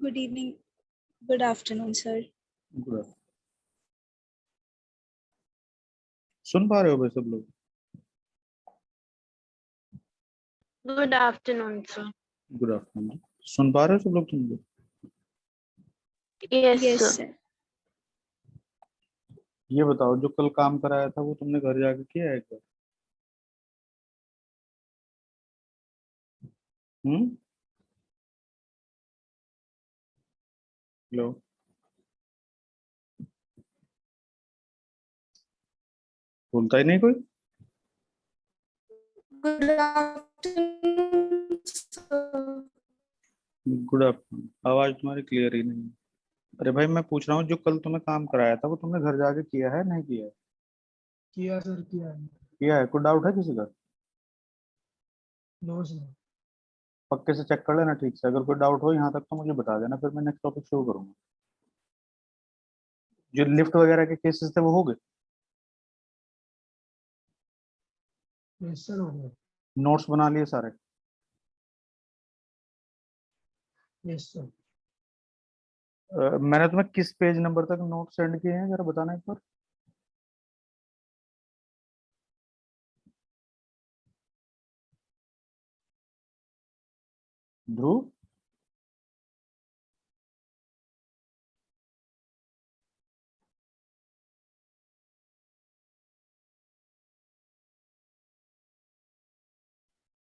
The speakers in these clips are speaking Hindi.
Good evening. Good afternoon, sir. Good. सुन पा रहे हो भाई सब लोग? Good afternoon, sir. Good afternoon. सुन पा रहे हो सब लोग? तुम लोग Yes, Yes, sir. sir. ये बताओ, जो कल काम कराया था वो तुमने घर जाके किया है क्या? हेलो, बोलता ही नहीं कोई। Good afternoon, sir. Good afternoon. आवाज तुम्हारी क्लियर ही नहीं है। अरे भाई, मैं पूछ रहा हूँ, जो कल तुम्हें काम कराया था वो तुमने घर जाके किया है नहीं किया है? किया सर, किया है। किया है। कोई डाउट है किसी का? No sir. पक्के से चेक कर लेना ठीक से। अगर कोई डाउट हो यहाँ तक तो मुझे बता देना, फिर मैं नेक्स्ट टॉपिक शुरू करूंगा। जो लिफ्ट वगैरह के केसेस थे वो हो गए? यस सर, हो गया। नोट्स बना लिए सारे? Yes sir. मैंने तुम्हें किस पेज नंबर तक नोट सेंड किए हैं जरा बताना एक बार। ध्रुव,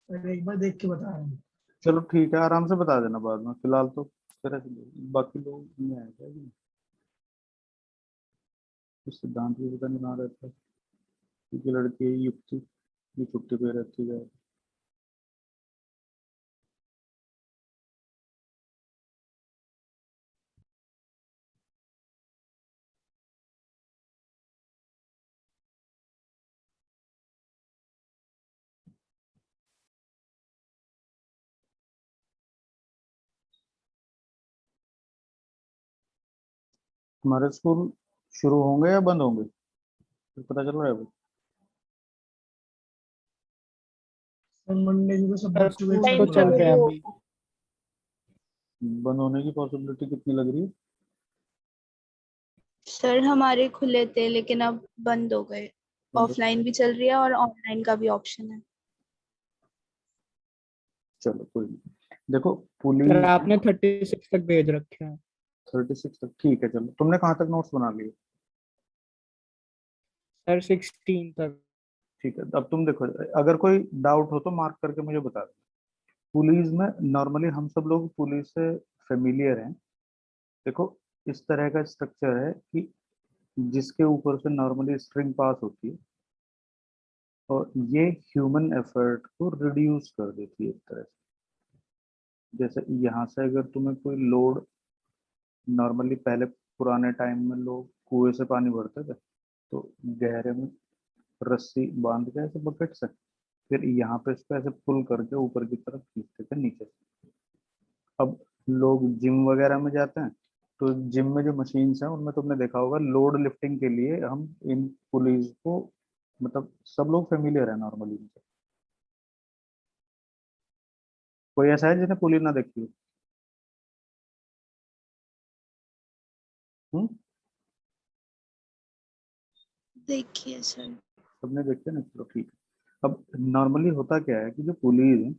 अरे एक बार देख के बता रहा हूँ। चलो ठीक है, आराम से बता देना बाद में। फिलहाल तो तरह से बाकी लोग नहीं आएगा। इस सिद्धांत भी पता नहीं कहाँ रहता है, क्योंकि लड़की है युक्ति, ये छुट्टी पे रहती है। हमारे स्कूल शुरू होंगे या बंद होंगे, कुछ पता चल रहा है? सर मंडे को तो सब सर बच्चों को एक स्कूल साथ तो बुला चल रहे रहे हैं हैं। अभी। बंद होने की पॉसिबिलिटी कितनी लग रही है? सर हमारे खुले थे लेकिन अब बंद हो गए। ऑफलाइन भी चल रही है और ऑनलाइन का भी ऑप्शन है। चलो कोई नहीं। देखो, सर पुलिस आपने 36 तक भेज रखे हैं। 36 तक ठीक है। चलो, तुमने कहाँ तक नोट्स बना लिए? सर 16 तक। ठीक है, अब तुम देखो, अगर कोई डाउट हो तो मार्क करके मुझे बता दो। पुलिस में नॉर्मली हम सब लोग पुलिस से फेमिलियर हैं। देखो, इस तरह का स्ट्रक्चर है कि जिसके ऊपर से नॉर्मली स्ट्रिंग पास होती है, और ये ह्यूमन एफर्ट को रिड्यूस कर देती है एक तरह से। जैसे यहाँ से अगर तुम्हें कोई लोड, नॉर्मली पहले पुराने टाइम में लोग कुएं से पानी भरते थे, तो गहरे में रस्सी बांध के ऐसे बकेट से, फिर यहाँ पे इसको ऐसे पुल करके ऊपर की तरफ खींचते थे नीचे से। अब लोग जिम वगैरह में जाते हैं, तो जिम में जो मशीन्स हैं उनमें तुमने देखा होगा, लोड लिफ्टिंग के लिए हम इन पुलीज को, मतलब सब लोग फेमिलियर है नॉर्मली इनसे। कोई ऐसा है जिसने पुली ना देखी हो? देखिए सर। सबने देखते ना, चलो ठीक है। अब नॉर्मली होता क्या है कि जो pulleys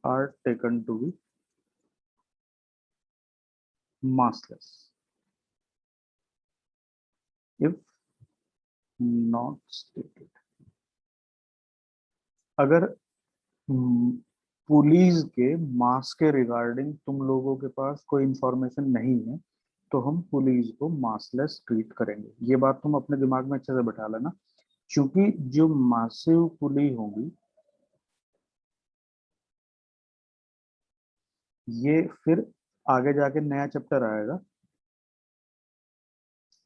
are taken to be massless if not stated। अगर पुलिस के मास के रिगार्डिंग तुम लोगों के पास कोई इंफॉर्मेशन नहीं है, तो हम पुलिस को मासलेस ट्रीट करेंगे। ये बात तुम अपने दिमाग में अच्छे से बैठा लेना, क्योंकि जो मासिव पुलिस होंगी ये फिर आगे जाके नया चैप्टर आएगा,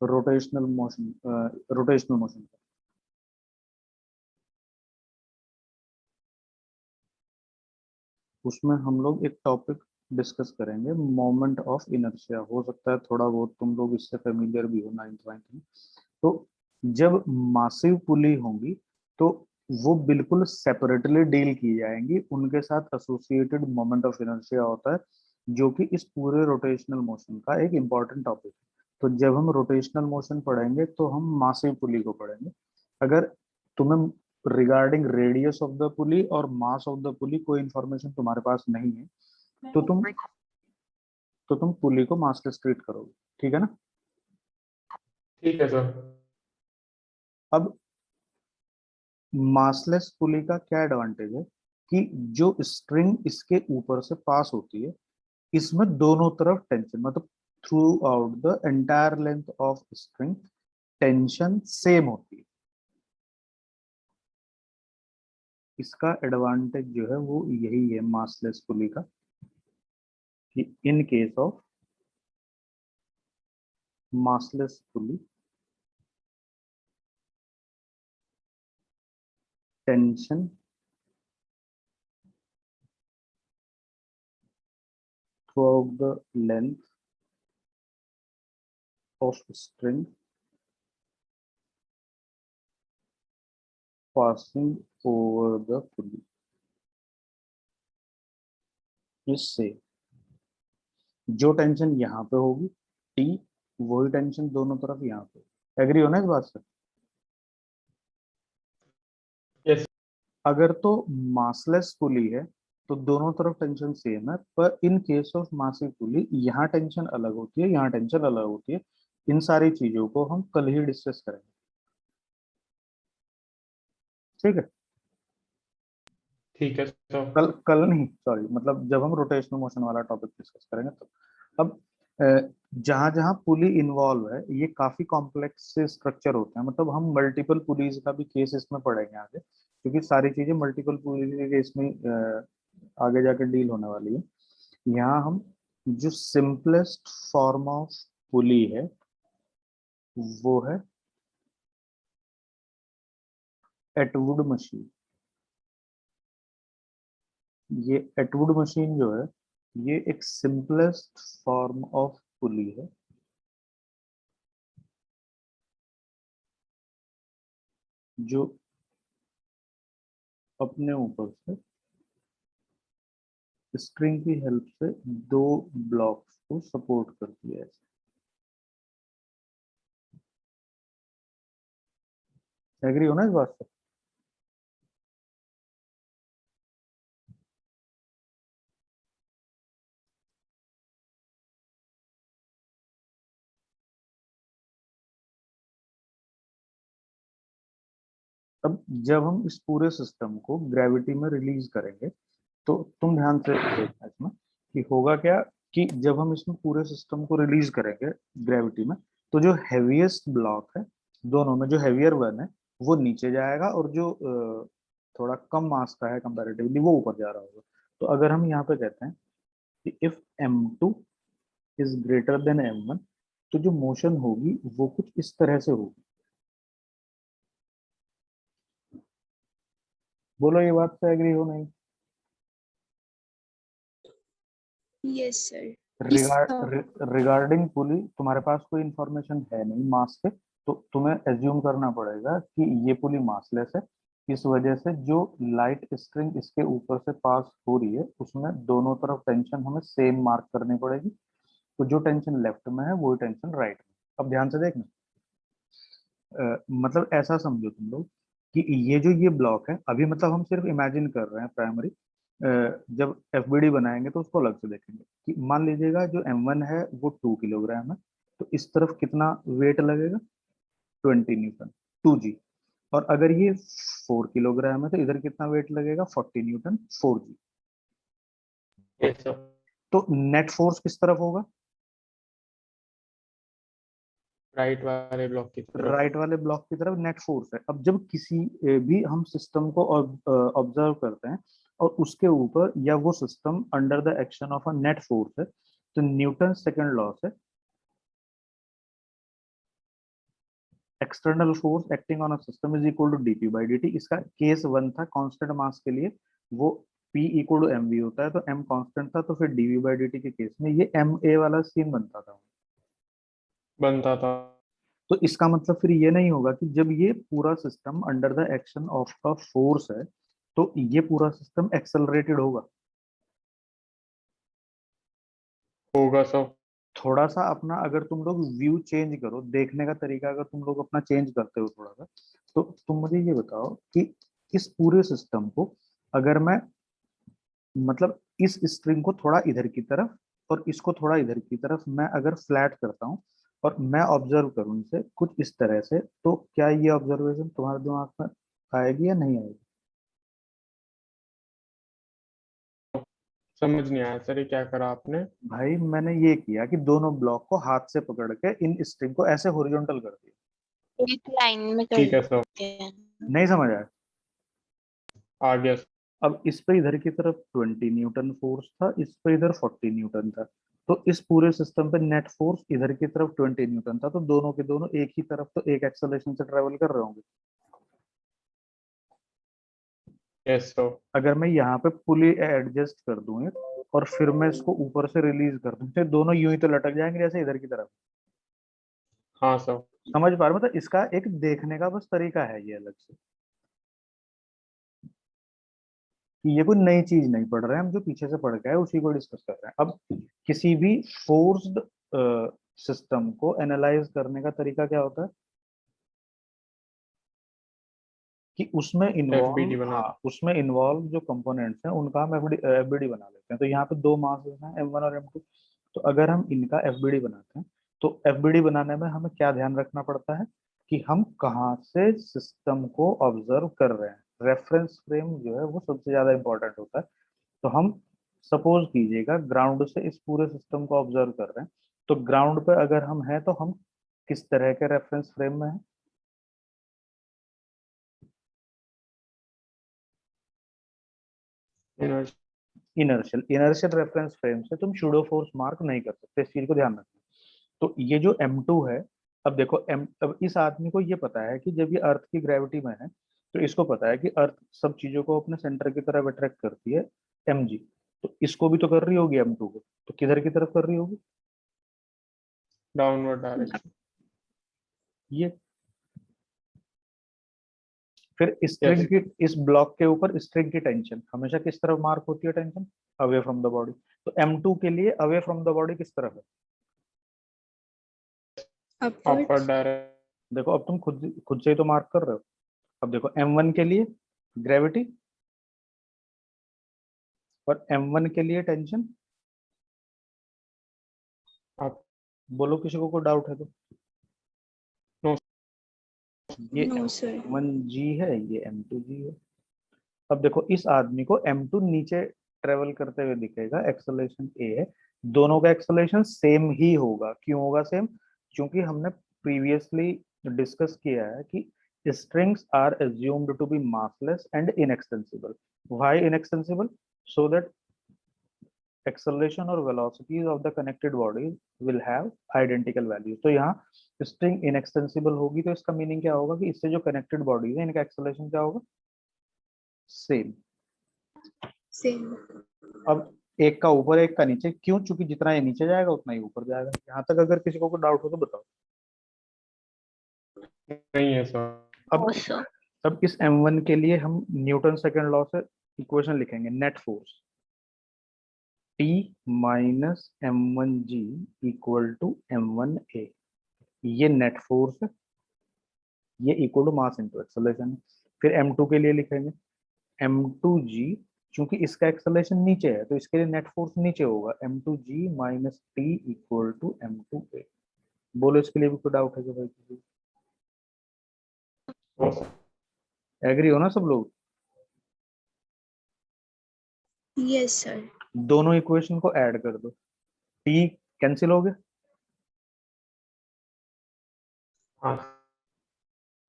रोटेशनल मोशन। उसमें हम लोग एक टॉपिक डिस्कस करेंगे, मोमेंट ऑफ इनर्शिया। हो सकता है थोड़ा बहुत तुम लोग इससे फेमिलियर भी हो 9th 9th में। तो जब मासिव पुली होंगी तो वो बिल्कुल सेपरेटली डील की जाएंगी, उनके साथ एसोसिएटेड मोमेंट ऑफ इनर्शिया होता है, जो कि इस पूरे रोटेशनल मोशन का एक इम्पॉर्टेंट टॉपिक है। तो जब हम रोटेशनल मोशन पढ़ेंगे तो हम मासिव पुली को पढ़ेंगे। अगर तुम्हें रिगार्डिंग रेडियस ऑफ द पुली और मास ऑफ द पुली कोई इंफॉर्मेशन तुम्हारे पास नहीं है तो तुम पुली को मासलेस ट्रीट करोगे, ठीक है ना। ठीक है सर। अब मासलेस पुली का क्या एडवांटेज है कि जो स्ट्रिंग इसके ऊपर से पास होती है, इसमें दोनों तरफ टेंशन, मतलब through out the entire length of string tension same होती है। इसका एडवांटेज जो है वो यही है मासलेस पुली का, कि in case of massless pulley, tension throughout the length of string passing over the pulley. इससे जो टेंशन यहाँ पे होगी T, वही टेंशन दोनों तरफ यहाँ पे। एग्री हो ना इस बात से? यस। अगर तो मासलेस पुली है तो दोनों तरफ टेंशन सेम है, पर इन केस ऑफ मासिव पुली यहाँ टेंशन अलग होती है, यहाँ टेंशन अलग होती है। इन सारी चीजों को हम कल ही डिस्कस करेंगे, ठीक है। ठीक है सर। कल नहीं, सॉरी, मतलब जब हम रोटेशनल मोशन वाला टॉपिक डिस्कस करेंगे तो। अब जहां जहां पुली इन्वॉल्व है ये काफी कॉम्प्लेक्स स्ट्रक्चर होते हैं, मतलब हम मल्टीपल पुलीज का भी केस इसमें पढ़ेंगे आगे, क्योंकि सारी चीजें मल्टीपल पुलीज के केस में आगे जाके डील होने वाली है। यहाँ हम जो सिंपलेस्ट फॉर्म ऑफ पुली है वो है एटवुड मशीन। ये एटवुड मशीन जो है ये एक सिंपलेस्ट फॉर्म ऑफ पुली है, जो अपने ऊपर से स्ट्रिंग की हेल्प से दो ब्लॉक्स को सपोर्ट करती है। एग्री हो ना इस बात से? अब जब हम इस पूरे सिस्टम को ग्रेविटी में रिलीज करेंगे तो तुम ध्यान से देखना इसमें कि होगा क्या, कि जब हम इसमें पूरे सिस्टम को रिलीज करेंगे ग्रेविटी में, तो जो हैवीएस्ट ब्लॉक है दोनों में, जो हैवियर वन है वो नीचे जाएगा और जो थोड़ा कम मास का है कंपैरेटिवली वो ऊपर जा रहा होगा। तो अगर हम यहाँ पे कहते हैं कि if m2 is greater than m1, तो जो मोशन होगी वो कुछ इस तरह से होगी। बोलो ये बात से एग्री हो नहीं? Yes sir. रिगार्डिंग पुली तुम्हारे पास कोई इंफॉर्मेशन है नहीं मास पे, तो तुम्हें एज्यूम करना पड़ेगा कि ये पुली मासलेस है। इस वजह से जो लाइट स्ट्रिंग इसके ऊपर से पास हो रही है उसमें दोनों तरफ टेंशन हमें सेम मार्क करनी पड़ेगी। तो जो टेंशन लेफ्ट में है वही टेंशन राइट में। अब ध्यान से देखना, मतलब ऐसा समझो तुम लोग कि ये जो ये ब्लॉक है अभी, मतलब हम सिर्फ इमेजिन कर रहे हैं प्राइमरी, जब एफबीडी बनाएंगे तो उसको अलग से देखेंगे कि मान लीजिएगा जो M1 है वो 2 किलोग्राम है, तो इस तरफ कितना वेट लगेगा 20 न्यूटन 2G, और अगर ये 4 किलोग्राम है तो इधर कितना वेट लगेगा 40 न्यूटन 4G। Yes sir. तो नेट फोर्स किस तरफ होगा? राइट वाले ब्लॉक की तरफ। राइट वाले ब्लॉक की तरफ नेट फोर्स है। अब जब किसी भी हम सिस्टम को ऑब्जर्व करते हैं और उसके ऊपर या वो system under the action of a net force है, तो न्यूटन सेकंड लॉ से external force acting on a system is equal to dp by dt। इसका केस 1 था कांस्टेंट मास के लिए, वो p इक्वल टू mv होता है, तो m कांस्टेंट था, तो फिर dv बाई dt के केस में ये ma वाला सीन बनता था। बनता था। तो इसका मतलब फिर ये नहीं होगा कि जब ये पूरा system under the action of a force है तो ये पूरा सिस्टम एक्सेलरेटेड होगा। होगा सर। थोड़ा सा अपना अगर तुम लोग व्यू चेंज करो, देखने का तरीका अगर तुम लोग अपना चेंज करते हो थोड़ा सा, तो तुम मुझे ये बताओ कि इस पूरे सिस्टम को अगर मैं मतलब इस स्ट्रिंग को थोड़ा इधर की तरफ और इसको थोड़ा इधर की तरफ मैं अगर फ्लैट करता हूँ और मैं ऑब्जर्व करूँ इसे कुछ इस तरह से, तो क्या ये ऑब्जर्वेशन तुम्हारे दिमाग में आएगी या नहीं आएगी? समझ नहीं आया सर, ये क्या करा आपने? भाई मैंने ये किया कि दोनों ब्लॉक को हाथ से पकड़ के इन स्ट्रिंग को ऐसे हॉरिजॉन्टल कर दिया। एक लाइन में कर ठीक है सर, देते हैं। नहीं समझ आया? आ गया सर। अब इस पे इधर की तरफ 20 न्यूटन फोर्स था, इस पे इधर 40 न्यूटन था, तो इस पूरे सिस्टम पे नेट फोर्स इधर की तरफ 20 न्यूटन था, तो दोनों के दोनों एक ही तरफ तो एक एक्सेलरेशन से ट्रेवल कर रहे होंगे। Yes sir. अगर मैं यहाँ पे पुली एडजस्ट कर दूं एक, और फिर मैं इसको ऊपर से रिलीज कर दूं, तो दोनों यूं ही तो लटक जाएंगे जैसे इधर की तरफ। हाँ सर। समझ पा रहे हो? मतलब इसका एक देखने का बस तरीका है ये अलग से, कि ये कोई नई चीज नहीं पढ़ रहे हैं हम, जो पीछे से पढ़ के आए उसी को डिस्कस कर रहे हैं। अब किसी भी फोर्स्ड सिस्टम को एनालाइज करने का तरीका क्या होता है कि उसमें एफबीडी इन्वॉल्व, बना। हाँ उसमें इन्वॉल्व जो कंपोनेंट्स हैं उनका हम एफबीडी बना लेते हैं। तो यहाँ पे दो मासेस हैं M1 और M2, तो अगर हम इनका एफबीडी बनाते हैं तो एफबीडी बनाने में हमें क्या ध्यान रखना पड़ता है कि हम कहाँ से सिस्टम को ऑब्जर्व कर रहे हैं। रेफरेंस फ्रेम जो है वो सबसे ज्यादा इंपॉर्टेंट होता है। तो हम सपोज कीजिएगा ग्राउंड से इस पूरे सिस्टम को ऑब्जर्व कर रहे हैं, तो ग्राउंड पे अगर हम हैं तो हम किस तरह के रेफरेंस फ्रेम में हैं? इनर्शियल। इनर्शियल रेफरेंस फ्रेम से तुम शूडो फोर्स मार्क नहीं कर सकते, इस चीज को ध्यान रखना। तो ये जो M2 है, अब देखो अब इस आदमी को ये पता है कि जब ये अर्थ की ग्रेविटी में है तो इसको पता है कि अर्थ सब चीजों को अपने सेंटर की तरफ अट्रैक्ट करती है, mg। तो इसको भी तो कर रही होगी M2 को, तो किधर की तरफ कर रही होगी? Downward direction. ये फिर यस। स्ट्रिंग की इस ब्लॉक के ऊपर स्ट्रिंग की टेंशन हमेशा किस तरफ मार्क होती है? Tension away from the body. तो M2 के लिए अवे फ्रॉम द बॉडी किस तरफ है? अपर अपवर्ड्स। डायरेक्शन। देखो अब तुम खुद से ही तो मार्क कर रहे हो। अब देखो M1 के लिए ग्रेविटी और M1 के लिए टेंशन। आप बोलो किसी को कोई डाउट है तो। नो। ये नो सर। M1G है, ये M2G है। अब देखो इस आदमी को M2 नीचे ट्रेवल करते हुए दिखेगा, एक्सेलरेशन A है, दोनों का एक्सेलरेशन सेम ही होगा। क्यों होगा सेम? क्योंकि हमने प्रीवियसली डिस्कस किया है कि strings are assumed to be massless and inextensible. Why inextensible? So that acceleration or velocities of the connected bodies will have identical values. तो यहाँ स्ट्रिंग इनएक्सटेंसिबल होगी, तो इसका मीनिंग क्या होगा कि इससे जो कनेक्टेड बॉडीज है इनका एक्सेलरेशन क्या होगा? सेम। सेम। अब एक का ऊपर एक का नीचे, क्यों? चूंकि जितना ये नीचे जाएगा उतना ही ऊपर जाएगा। यहाँ तक अगर किसी को कोई डाउट हो तो बताओ। नहीं है सर। अब Also, अब इस M1 के लिए हम न्यूटन सेकंड लॉ से इक्वेशन लिखेंगे। Net force T minus M1G equal to M1A। ये नेट फोर्स है, ये equal to mass into acceleration है। फिर M2 के लिए लिखेंगे M2G, क्योंकि इसका एक्सेलरेशन नीचे है तो इसके लिए नेट फोर्स नीचे होगा, M2G minus T equal to M2A। बोलो इसके लिए भी कोई डाउट है कि भाई? किसी नो सर। एग्री हो ना सब लोग? Yes sir. दोनों इक्वेशन को ऐड कर दो, T कैंसिल हो गया। हाँ।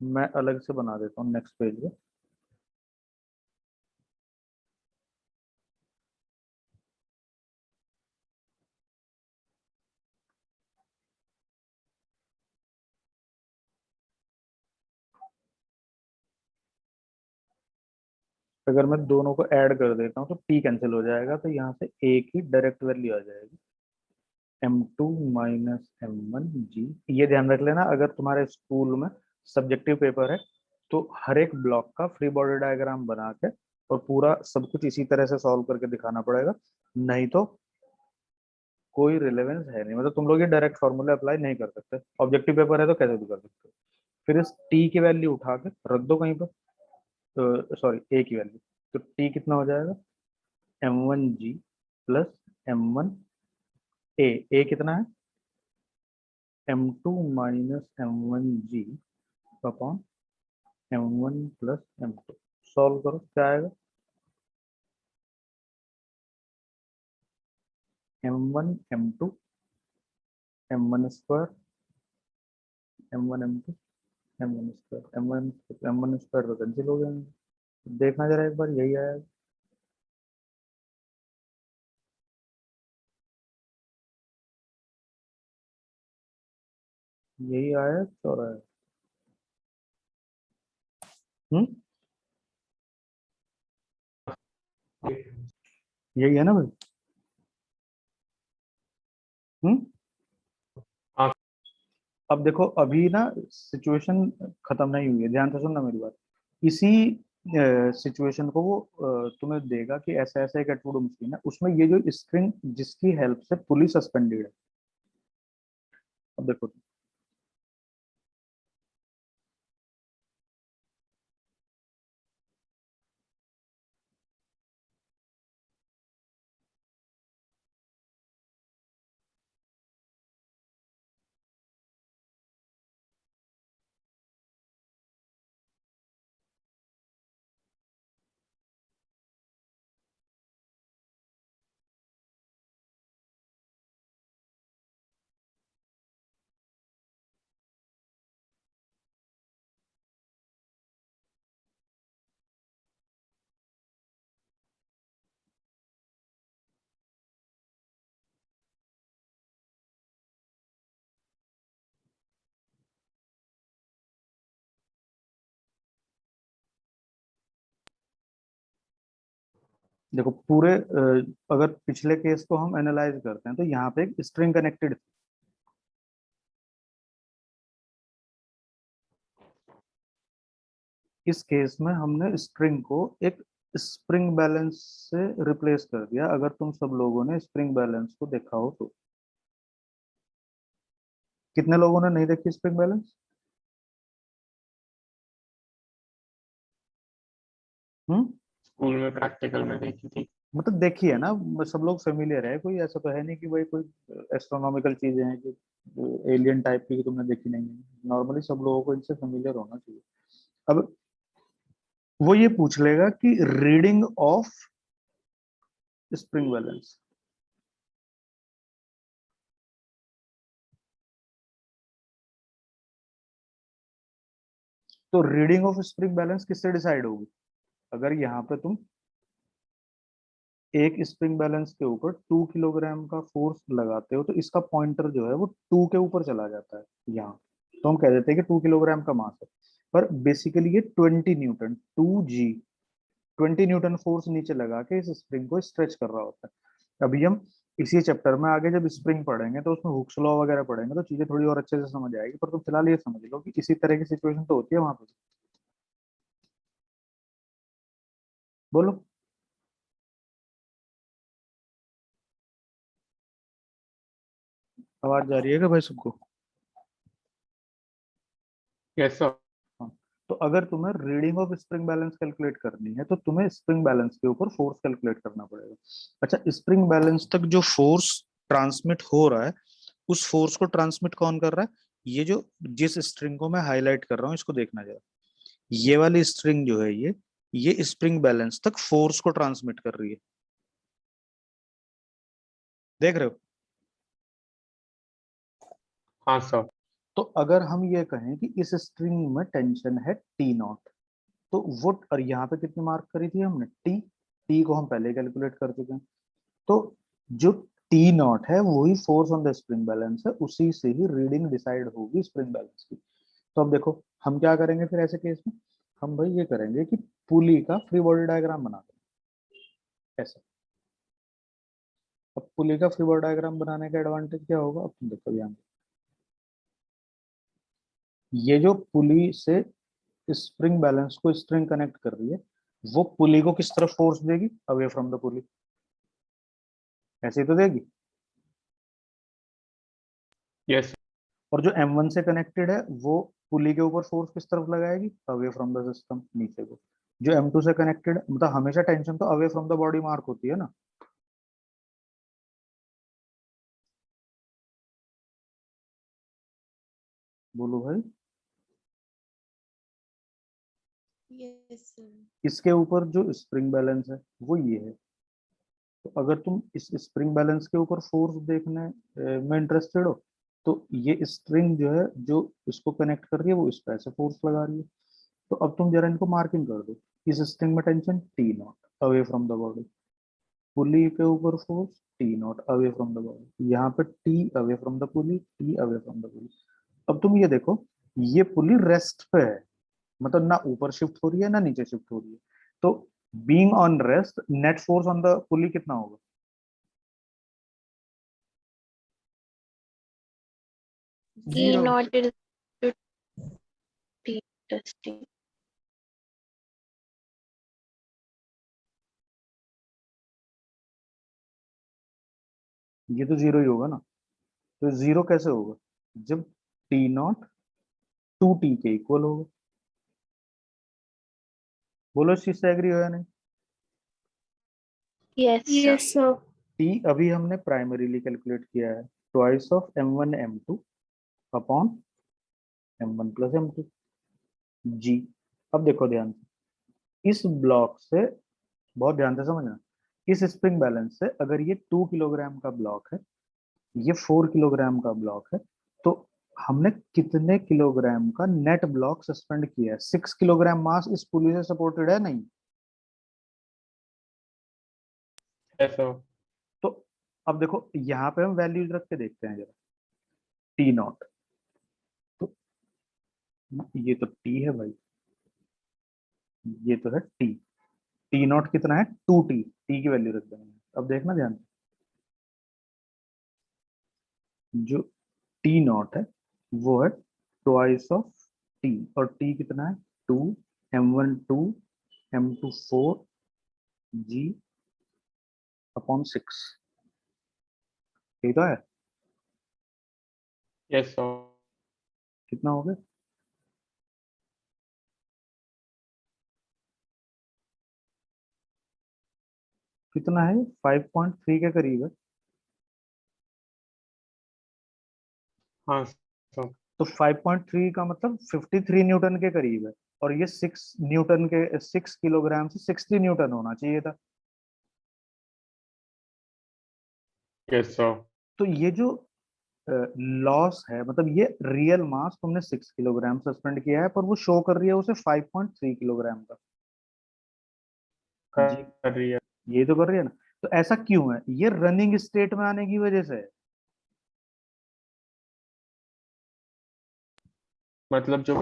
मैं अलग से बना देता हूँ नेक्स्ट पेज पे। अगर मैं दोनों को ऐड कर देता हूँ तो T कैंसिल हो जाएगा, तो यहाँ से A की डायरेक्ट वैल्यू आ जाएगी। m2 minus m1g। ये ध्यान रख लेना, अगर तुम्हारे स्कूल में सब्जेक्टिव पेपर है तो हर एक ब्लॉक का फ्री बॉडी डायग्राम बना के और पूरा सब कुछ इसी तरह से सॉल्व करके दिखाना पड़ेगा, नहीं तो कोई रिलेवेंस है नहीं। मतलब तुम लोग ये डायरेक्ट फॉर्मूला अप्लाई नहीं कर सकते, ऑब्जेक्टिव पेपर है तो कैसे भी कर सकते हो। फिर इस टी की वैल्यू उठा के रख दो कहीं पर, सॉरी ए की वैल्यू, तो टी कितना हो जाएगा m1g प्लस m1a। ए कितना है m2 minus m1g upon m1 plus m2। Solve करो क्या आएगा, m1 m2 m1 square m1 m2 m1 square m1 square तो कैंसिल हो गया। देखना जरा एक बार, यही आया, यही आया चौराहा। हम्म, यही है ना भाई। हम्म, हाँ। अब देखो अभी ना सिचुएशन खत्म नहीं हुई है, ध्यान से सुनना मेरी बात। इसी सिचुएशन को वो तुम्हें देगा कि ऐसा ऐसा एक एटवुड मशीन है, उसमें ये जो स्ट्रिंग जिसकी हेल्प से पुलिस सस्पेंडेड है। अब देखो देखो पूरे अगर पिछले केस को हम एनालाइज करते हैं तो यहाँ पे एक स्ट्रिंग कनेक्टेड थी। इस केस में हमने स्ट्रिंग को एक स्प्रिंग बैलेंस से रिप्लेस कर दिया। अगर तुम सब लोगों ने स्प्रिंग बैलेंस को देखा हो तो, कितने लोगों ने नहीं देखी स्प्रिंग बैलेंस? हम्म, स्कूल में प्रैक्टिकल में देखी थी। मतलब देखी है ना, सब लोग फेमिलियर है, कोई ऐसा तो है नहीं कि भाई कोई एस्ट्रोनॉमिकल चीजें हैं कि एलियन टाइप की कि तुमने देखी नहीं है। नॉर्मली सब लोगों को इनसे फेमिलियर होना चाहिए। अब वो ये पूछ लेगा कि रीडिंग ऑफ स्प्रिंग बैलेंस, तो रीडिंग ऑफ स्प्रिंग बैलेंस किससे डिसाइड होगी? अगर यहाँ पे तुम एक स्प्रिंग बैलेंस के ऊपर 2 किलोग्राम का फोर्स लगाते हो तो इसका पॉइंटर जो है वो 2 के ऊपर चला जाता है यहाँ, तो हम कह देते हैं कि 2 किलोग्राम का मास है। पर बेसिकली ये 20 न्यूटन 2g 20 न्यूटन फोर्स नीचे लगा के इस स्प्रिंग को स्ट्रेच कर रहा होता है। अभी हम इसी चैप्टर में आगे जब स्प्रिंग पढ़ेंगे तो उसमें हुक्स लॉ वगैरह पढ़ेंगे तो चीजें थोड़ी और अच्छे से समझ आएगी, पर तुम फिलहाल ये समझ लो कि इसी तरह की सिचुएशन तो होती है वहां पे। बोलो, आवाज जा रही है क्या भाई सबको? Yes sir. हाँ, तो अगर तुम्हें reading of spring balance calculate करनी है तो तुम्हें स्प्रिंग बैलेंस के ऊपर फोर्स कैलकुलेट करना पड़ेगा। अच्छा, स्प्रिंग बैलेंस तक जो फोर्स ट्रांसमिट हो रहा है उस फोर्स को ट्रांसमिट कौन कर रहा है? ये जो जिस स्ट्रिंग को मैं हाईलाइट कर रहा हूँ इसको देखना जरा, ये वाली स्ट्रिंग जो है ये स्प्रिंग बैलेंस तक फोर्स को ट्रांसमिट कर रही है, देख रहे हो? हाँ सर। तो अगर हम ये कहें कि इस स्ट्रिंग में टेंशन है टी नॉट, तो वो, और यहाँ पे कितनी मार्क करी थी हमने? टी। टी को हम पहले कैलकुलेट कर चुके हैं, तो जो टी नॉट है वही force on the spring balance है, उसी से ही रीडिंग डिसाइड होगी स्प्रिंग बैलेंस की। तो अब देखो हम क्या करेंगे फिर ऐसे केस में, हम भाई ये करेंगे कि पुली का फ्री बॉडी डायग्राम बना देंगे ऐसे। अब पुली का फ्रीबॉडी डायग्राम बनाने का एडवांटेज क्या होगा, अब तुम देखो ध्यान से। ये जो पुली से स्प्रिंग बैलेंस को स्ट्रिंग कनेक्ट कर रही है, वो पुली को किस तरफ फोर्स देगी, अवे फ्रॉम द पुली, ऐसे ही तो देगी। यस और जो M1 से कनेक्टेड है वो पुली के ऊपर फोर्स किस तरफ लगाएगी, अवे फ्रॉम द सिस्टम, नीचे को। जो M2 से कनेक्टेड, मतलब हमेशा टेंशन तो away from the body mark होती है ना। बोलो भाई। Yes, sir. इसके ऊपर जो स्प्रिंग बैलेंस है वो ये है। तो अगर तुम इस स्प्रिंग बैलेंस के ऊपर फोर्स देखने में इंटरेस्टेड हो, तो ये स्ट्रिंग जो है जो इसको कनेक्ट कर रही है वो इस पे ऐसे फोर्स लगा रही है। तो अब तुम जरा इनको मार्किंग कर दो। इस स्ट्रिंग में tension T not away from the body, pulley के ऊपर force T not away from the body, यहाँ पे T away from the pulley, T away from the pulley. अब तुम ये देखो, ये पुली रेस्ट पे है, मतलब ना ऊपर शिफ्ट हो रही है ना नीचे शिफ्ट हो रही है। तो being on rest, net force on the पुली कितना होगा, E zero. naught is to T testing. ये तो जीरो ही होगा ना। तो जीरो कैसे होगा, जब T नॉट 2T के इक्वल होगा। बोलो इस चीज से एग्री हो या नहीं। Yes, sir. Yes sir. T अभी हमने प्राइमरीली कैलकुलेट किया है, twice of M1 M2 upon M1 plus M2 G। अब देखो ध्यान से, इस ब्लॉक से, बहुत ध्यान से समझना, इस स्प्रिंग बैलेंस से अगर ये 2 किलोग्राम का ब्लॉक है, ये 4 किलोग्राम का ब्लॉक है, तो हमने कितने किलोग्राम का नेट ब्लॉक सस्पेंड किया है, 6 किलोग्राम मास इस पुली से सपोर्टेड है नहीं। Yes sir. तो अब देखो यहाँ पे हम वैल्यूज रख के देखते हैं जरा। T नॉट, तो ये तो T है भाई, ये तो है T। T नॉट कितना है 2T, T की वैल्यू रख देंगे। अब देखना ध्यान से, जो T नॉट है वो है ट्वाइस ऑफ T, और T कितना है 2, M1 2, M2 4, G अपॉन 6, ठीक तो है। Yes sir. कितना हो गया, कितना है, 5.3 के करीब है। हाँ सर। तो 5.3 का मतलब 53 न्यूटन के करीब है, और ये 6 न्यूटन के 6 किलोग्राम से 60 न्यूटन होना चाहिए था। Yes sir. तो ये जो लॉस है, मतलब ये रियल मास तुमने 6 किलोग्राम सस्पेंड किया है, पर वो शो कर रही है उसे 5.3 किलोग्राम का। जी, कर रही है। ये तो कर रही है ना। तो ऐसा क्यों है, ये रनिंग स्टेट में आने की वजह से है। मतलब जो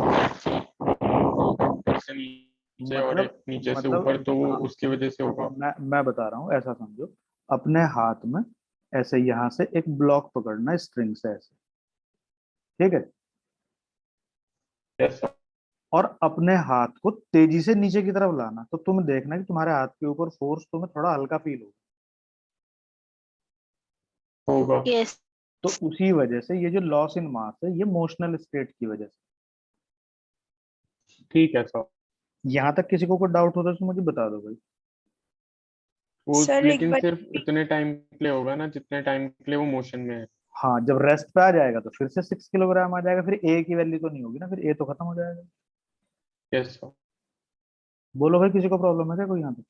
से नीचे और एक मतलब नीचे से मतलब ऊपर, तो वो हाँ, उसकी वजह से होगा। मैं बता रहा हूँ, ऐसा समझो, अपने हाथ में ऐसे यहाँ से एक ब्लॉक पकड़ना स्ट्रिंग से ऐसे, ठीक है, यस सर। और अपने हाथ को तेजी से नीचे की तरफ लाना, तो तुम देखना कि तुम्हारे हाथ के ऊपर फोर्स तुम्हें थोड़ा हल्का फील होगा। होगा। Yes. तो उसी वजह से ये जो लॉस इन मास है, ये मोशनल स्टेट की वजह से। ठीक है सर। यहाँ तक किसी को कोई डाउट होता है तो मुझे बता दो भाई। वो सर एक लेकिन बार सिर्फ उतने टाइम के लिए होगा ना जितने टाइम के लिए वो मोशन में है। हाँ, जब रेस्ट पे आ जाएगा तो फिर से 6 किलोग्राम आ जाएगा, फिर ए की वैल्यू तो नहीं होगी ना, फिर ए तो खत्म हो जाएगा। Yes sir. बोलो भाई, किसी को प्रॉब्लम है क्या कोई यहाँ पे।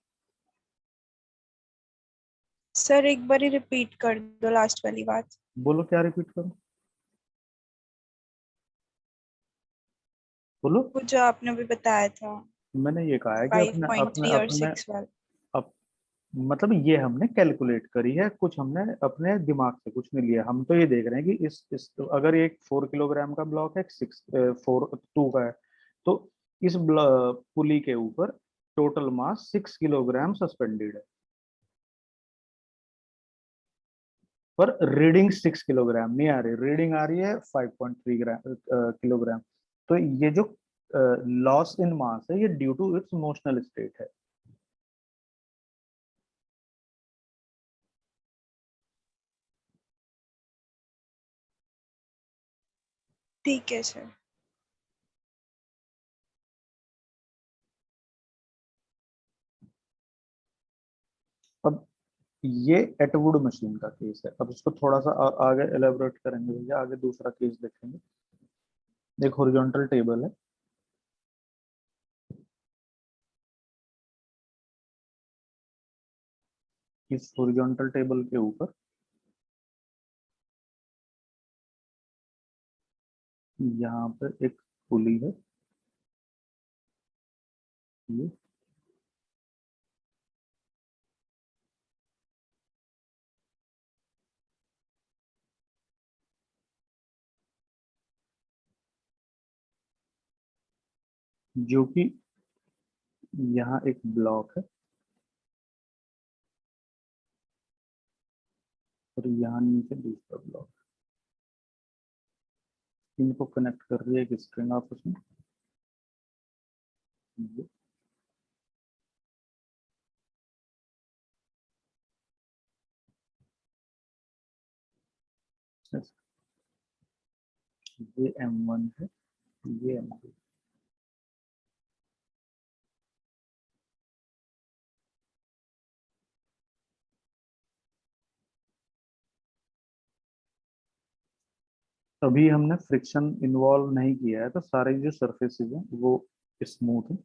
सर एक बार ही रिपीट कर दो लास्ट वाली बात। बोलो, क्या रिपीट करूं, बोलो। वो जो आपने अभी बताया था मैंने ये कहा है कि अपने अपने 5.3 और अपने 6 वाला। अप, मतलब ये हमने कैलकुलेट करी है, कुछ हमने अपने दिमाग से कुछ नहीं लिया। हम तो ये देख रहे हैं कि इस अगर एक 4 किलोग्राम का ब्लॉक है, 2 का है, तो इस पुली के ऊपर टोटल मास 6 किलोग्राम सस्पेंडेड है। पर रीडिंग 6 किलोग्राम नहीं आ रही, रीडिंग आ रही है 5.3 किलोग्राम। तो ये जो लॉस इन मास है ये due to its motional state है। ठीक है सर। अब ये एटवुड मशीन का केस है। अब इसको थोड़ा सा आगे एलेबोरेट करेंगे भैया, आगे दूसरा केस देखेंगे। एक हॉरिजॉन्टल टेबल है, इस हॉरिजॉन्टल टेबल के ऊपर यहाँ पर एक पुली है, ये जो कि यहाँ एक ब्लॉक है और यहाँ नीचे दूसरा ब्लॉक, इनको कनेक्ट कर रही है एक स्ट्रिंग आपस में। ये ये M1 है, ये M2। अभी हमने फ्रिक्शन इन्वॉल्व नहीं किया है, तो सारे जो सरफेसेस हैं वो स्मूथ है।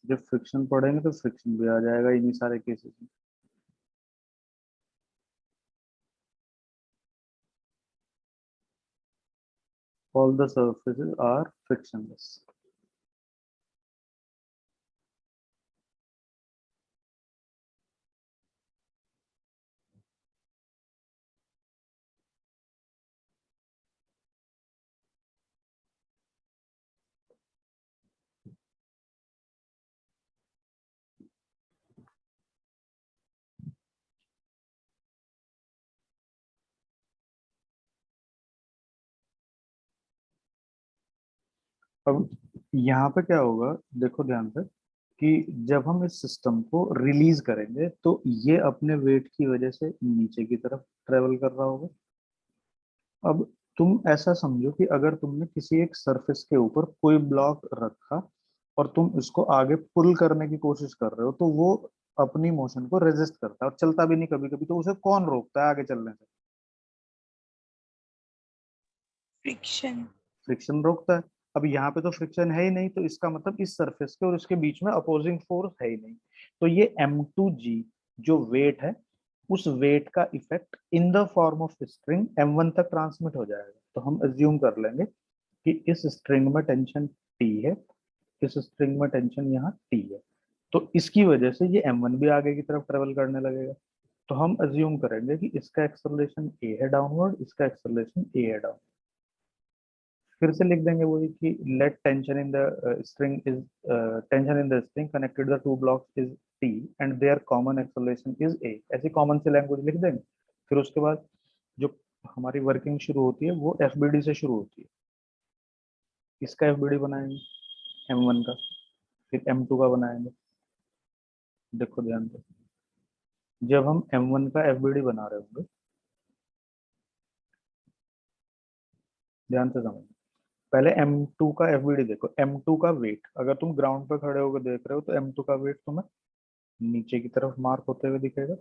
जब फ्रिक्शन पड़ेंगे तो फ्रिक्शन भी आ जाएगा इन्हीं सारे केसेस में। All the surfaces are frictionless. अब यहाँ पे क्या होगा, देखो ध्यान से, कि जब हम इस सिस्टम को रिलीज करेंगे तो ये अपने वेट की वजह से नीचे की तरफ ट्रेवल कर रहा होगा। अब तुम ऐसा समझो कि अगर तुमने किसी एक सरफेस के ऊपर कोई ब्लॉक रखा और तुम इसको आगे पुल करने की कोशिश कर रहे हो, तो वो अपनी मोशन को रेजिस्ट करता है और चलता भी नहीं कभी कभी। तो उसे कौन रोकता है आगे चलने से? फ्रिक्शन। फ्रिक्शन रोकता है। अब यहाँ पे तो फ्रिक्शन है ही नहीं, तो इसका मतलब इस सरफेस के और इसके बीच में अपोजिंग फोर्स है ही नहीं। तो ये M2G जो वेट है, उस वेट का effect in the form of string M1 तक ट्रांसमिट हो जाएगा। तो हम अज्यूम कर लेंगे कि इस स्ट्रिंग में टेंशन T है, इस स्ट्रिंग में टेंशन यहाँ T है, तो इसकी वजह से ये M1 भी आगे की तरफ ट्रेवल करने लगेगा। तो हम अज्यूम करेंगे कि इसका एक्सेलरेशन A है डाउनवर्ड, इसका एक्सेलरेशन A है डाउन। फिर से लिख देंगे वही कि let tension in the string is tension in the string connected the two blocks is T and there common acceleration is A। ऐसी कॉमन सी लैंग्वेज लिख देंगे। फिर उसके बाद जो हमारी वर्किंग शुरू होती है वो FBD से शुरू होती है। इसका FBD बनाएंगे M1 का, फिर M2 का बनाएंगे। देखो ध्यान से, जब हम M1 का FBD बना रहे होंगे, ध्यान से समझ, पहले M2 का FBD देखो। M2 का वेट, अगर तुम ग्राउंड पे खड़े होकर देख रहे हो तो M2 का वेट तुम्हें नीचे की तरफ मार्क होते हुए दिखेगा।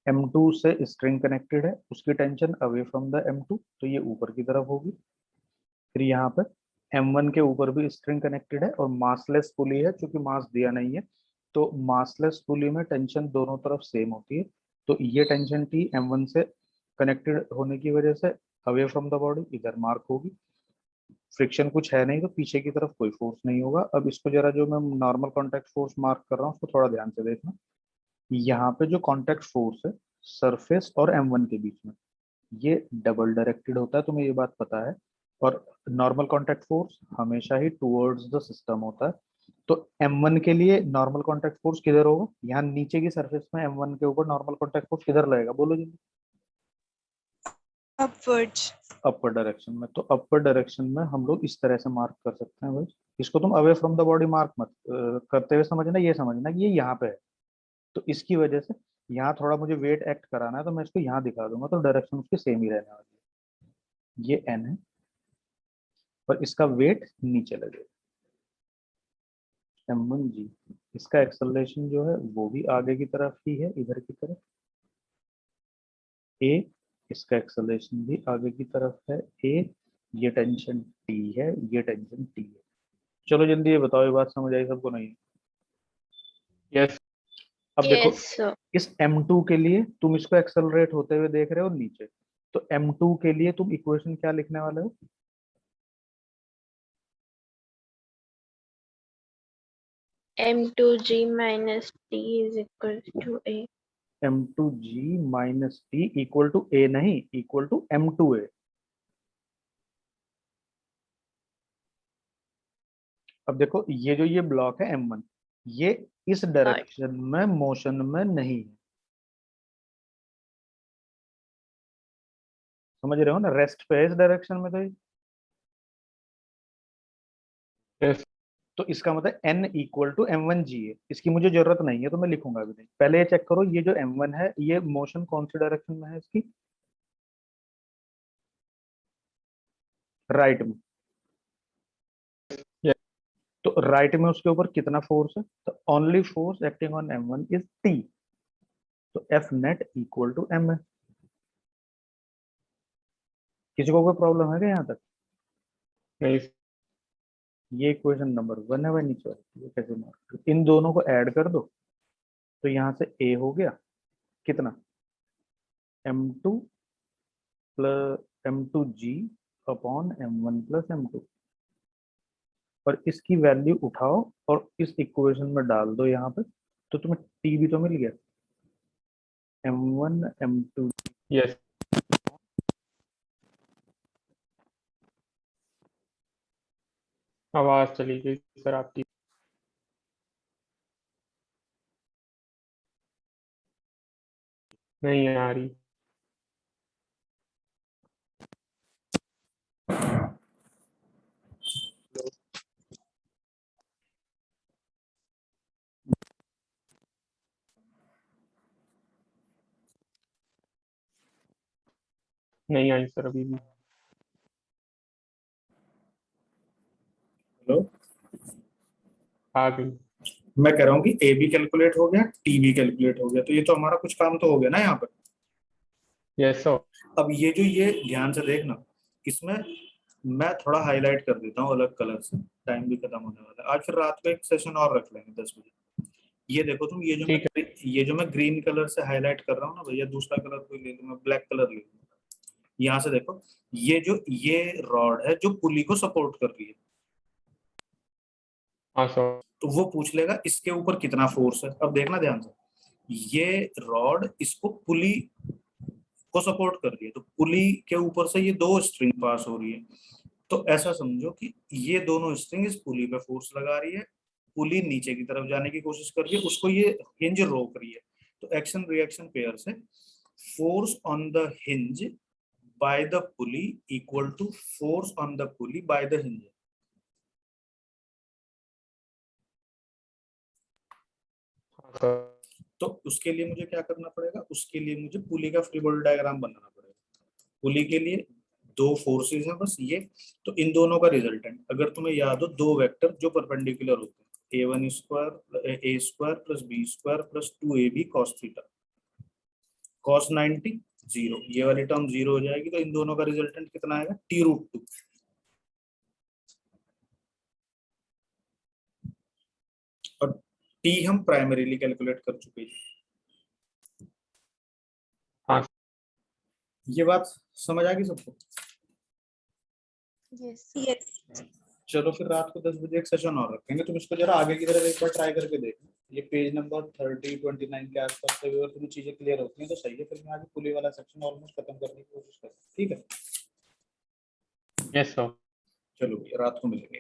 M2 से स्ट्रिंग कनेक्टेड है, उसकी tension away from the M2, तो ये ऊपर की तरफ होगी। फिर यहाँ पे M1 के ऊपर भी स्ट्रिंग कनेक्टेड है और मासलेस पुली है, क्योंकि मास दिया नहीं है, तो मासलेस पुली में टेंशन दोनों तरफ सेम होती है। तो ये टेंशन T M1 से कनेक्टेड होने की वजह से अवे फ्रॉम द बॉडी इधर मार्क होगी। फ्रिक्शन कुछ है नहीं, तो पीछे की तरफ कोई फोर्स नहीं होगा। अब इसको जरा, जो मैं नॉर्मल कॉन्टैक्ट फोर्स मार्क कर रहा हूँ, उसको थोड़ा ध्यान से देखना। यहाँ पे जो कॉन्टैक्ट फोर्स है सरफेस और M1 के बीच में, ये डबल डायरेक्टेड होता है, तुम्हें ये बात पता है। और नॉर्मल कॉन्टैक्ट फोर्स हमेशा ही टुवर्ड्स द सिस्टम होता है। तो M1 के लिए नॉर्मल कॉन्टैक्ट फोर्स किधर होगा? यहाँ नीचे की सरफेस में M1 के ऊपर नॉर्मल कॉन्टैक्ट फोर्स किधर लगेगा? बोलो जी। अपवर्ड्स। अपर डायरेक्शन में। तो अपर डायरेक्शन में हम लोग इस तरह से मार्क कर सकते हैं भाई। इसको तुम away from the body mark मत करते हुए समझना, ये समझना कि ये यहाँ पे है। तो इसकी वजह से यहाँ थोड़ा मुझे वेट एक्ट कराना है, तो मैं इसको यहाँ दिखा दूंगा, तो डायरेक्शन उसकी सेम ही रहने वाली है। ये एन है और इसका वेट नीचे लगेगा M1G। इसका एक्सेलरेशन जो है वो भी आगे की तरफ ही है, इधर की तरफ। ए, इसका एक्सेलरेशन भी आगे की तरफ है ए। ये टेंशन T है, ये टेंशन T है। चलो जल्दी ये बताओ, ये बात समझ आई सबको? नहीं? यस अब देखो Yes, sir. इस M2 के लिए तुम इसको एक्सेलरेट होते हुए देख रहे हो नीचे, तो M2 के लिए तुम इक्वेशन क्या लिखने वाले हो? M2G minus T is equal to A. M2G minus T equal to A नहीं, इक्वल टू M2A। अब देखो ये ब्लॉक है M1, ये इस डायरेक्शन में मोशन में नहीं है, समझ रहे हो ना? रेस्ट पे है इस डायरेक्शन में। तो यस तो इसका मतलब N इक्वल टू M1G है। इसकी मुझे जरूरत नहीं है तो मैं लिखूंगा भी नहीं। पहले ये चेक करो, ये जो M1 है ये मोशन कौन सी डायरेक्शन में है इसकी? राइट में। यस तो राइट में उसके ऊपर कितना फोर्स है? तो only force acting on M1 is T। तो F net equal to M है। किसी को कोई प्रॉब्लम है क्या यहाँ तक? नहीं ये इक्वेशन नंबर 1 है भाई नीचे वाली। ये कैसे मार्क? इन दोनों को ऐड कर दो, तो यहाँ से A हो गया कितना? M2 plus M2G upon M1 plus M2। और इसकी वैल्यू उठाओ और इस इक्वेशन में डाल दो यहाँ पे, तो तुम्हें T भी तो मिल गया। M1 M2। यस आवाज चली गई सर आपकी। नहीं आ रही। नहीं आई सर अभी भी। हेलो, आ गई। मैं कह रहा हूँ कि ए भी कैलकुलेट हो गया, टी भी कैलकुलेट हो गया, तो ये तो हमारा कुछ काम तो हो गया ना यहाँ पर। Yes sir. अब ये ध्यान से देखना, इसमें मैं थोड़ा हाईलाइट कर देता हूँ अलग कलर से। टाइम भी खत्म होने वाला है आज, फिर रात को एक सेशन और रख लेंगे 10 बजे। ये देखो तुम, ठीक ये जो मैं ग्रीन कलर से हाईलाइट कर रहा हूँ ना भैया, दूसरा कलर कोई ले लूँ, मैं ब्लैक कलर ले लूँ। यहाँ से देखो, ये रॉड है जो पुली को सपोर्ट कर रही है, हाँ सर। तो वो पूछ लेगा इसके ऊपर कितना फोर्स है। अब देखना ध्यान से, ये रॉड इसको पुली को सपोर्ट कर रही है, तो पुली के ऊपर से ये दो स्ट्रिंग पास हो रही है। तो ऐसा समझो कि ये दोनों स्ट्रिंग इस पुली पे फोर्स लगा रही है, पुली नीचे की तरफ जाने की कोशिश कर रही है, उसको ये हिंज रोक रही है। तो एक्शन रिएक्शन पेयर से force on the hinge by the pulley equal to force on the pulley by the hinge. हाँ सर। तो उसके लिए मुझे क्या करना पड़ेगा? उसके लिए मुझे पुली का फ्री बॉडी डायग्राम बनाना पड़ेगा। पुली के लिए दो फोर्सेस हैं बस ये, तो इन दोनों का रिजल्टेंट अगर तुम्हें याद हो, दो वेक्टर जो परपेंडिकुलर होते हैं, a1 square a square plus b square plus 2ab cos theta cos 90 0, ये वाली टर्म जीरो हो जाएगी, तो इन दोनों का रिजल्टेंट कितना आएगा? t√2। और t हम प्राइमरीली कैलकुलेट कर चुके हैं। हाँ ये बात समझ आ गई सबको? यस। चलो फिर रात को 10 बजे एक सेशन और रखेंगे। तुम इसको जरा आगे की तरफ एक बार ट्राई करके देखो, ये पेज नंबर 30-29 के आसपास से अगर तुम्हें चीजें क्लियर होती हैं तो सही है, फिर मैं आगे पुली वाला सेक्शन ऑलमोस्ट खत्म करने की कोशिश करूँ। ठीक है, यस सर। चलो रात को मिलेंगे।